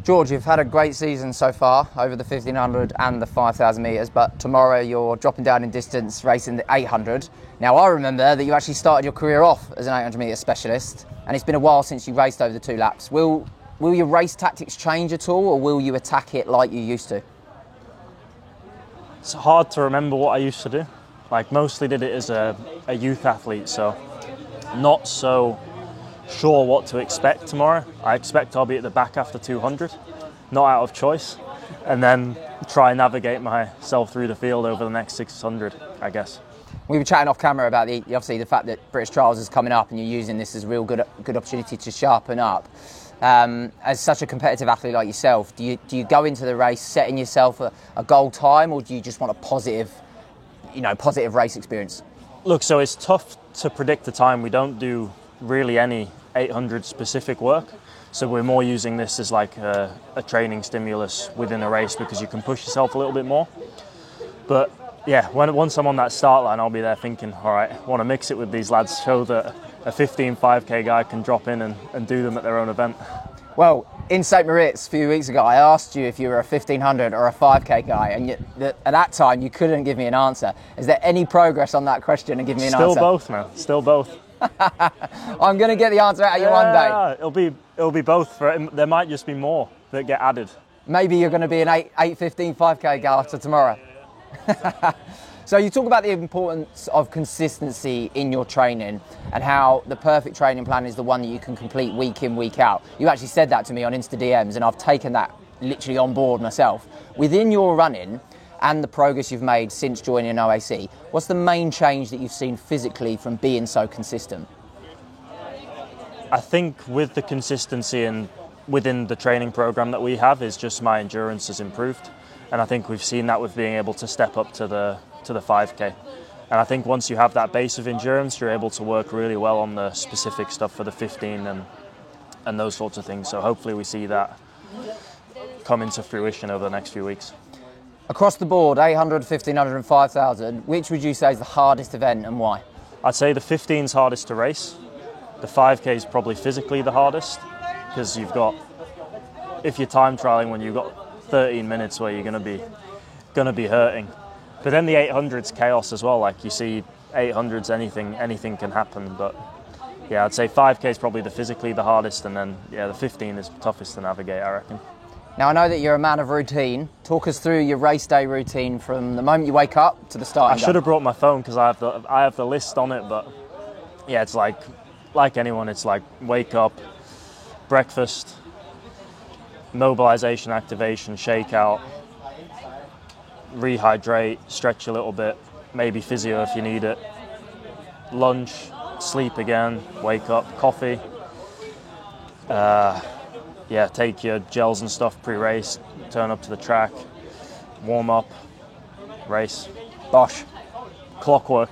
George, you've had a great season so far over the 1500 and the 5000 metres, but tomorrow you're dropping down in distance racing the 800. Now, I remember that you actually started your career off as an 800 metre specialist, and it's been a while since you raced over the 2 laps. Will your race tactics change at all, or will you attack it like you used to? It's hard to remember what I used to do. Mostly did it as a youth athlete, so not so sure what to expect tomorrow. I expect I'll be at the back after 200, not out of choice, and then try and navigate myself through the field over the next 600, I guess. We were chatting off camera about obviously the fact that British Trials is coming up and you're using this as a real good opportunity to sharpen up. As such a competitive athlete like yourself, do you go into the race setting yourself a goal time, or do you just want a positive race experience? Look, so it's tough to predict the time. We don't do really any 800 specific work, so we're more using this as like a training stimulus within a race because you can push yourself a little bit more. But yeah, once I'm on that start line, I'll be there thinking, all right, I want to mix it with these lads, show that a 15 5k guy can drop in and do them at their own event. Well, in St Moritz a few weeks ago, I asked you if you were a 1500 or a 5k guy, and at that time you couldn't give me an answer. Is there any progress on that question and give me an answer? Still both, man. Still both. I'm going to get the answer out of you one day. It'll be both. There might just be more that get added. Maybe you're going to be an 8:15 5k gal after tomorrow. So you talk about the importance of consistency in your training and how the perfect training plan is the one that you can complete week in, week out. You actually said that to me on Insta DMs, and I've taken that literally on board myself. Within your running and the progress you've made since joining OAC, what's the main change that you've seen physically from being so consistent? I think with the consistency and within the training program that we have is just my endurance has improved. And I think we've seen that with being able to step up to the 5k. And I think once you have that base of endurance, you're able to work really well on the specific stuff for the 15 and those sorts of things. So hopefully we see that come into fruition over the next few weeks. Across the board, 800, 1500 and 5000, which would you say is the hardest event and why? I'd say the 15 is hardest to race. The 5k is probably physically the hardest because if you're time trialing when you've got 13 minutes where you're going to be hurting. But then the 800's chaos as well. Like you see 800's anything can happen. But yeah, I'd say 5k is probably physically the hardest, and then the 15 is toughest to navigate, I reckon. Now I know that you're a man of routine. Talk us through your race day routine from the moment you wake up to the start. I should have brought my phone because I have the list on it. But yeah, it's like anyone. It's like wake up, breakfast, mobilization, activation, shakeout, rehydrate, stretch a little bit, maybe physio if you need it, lunch, sleep again, wake up, coffee, take your gels and stuff pre-race, turn up to the track, warm up, race. Bosh. Clockwork.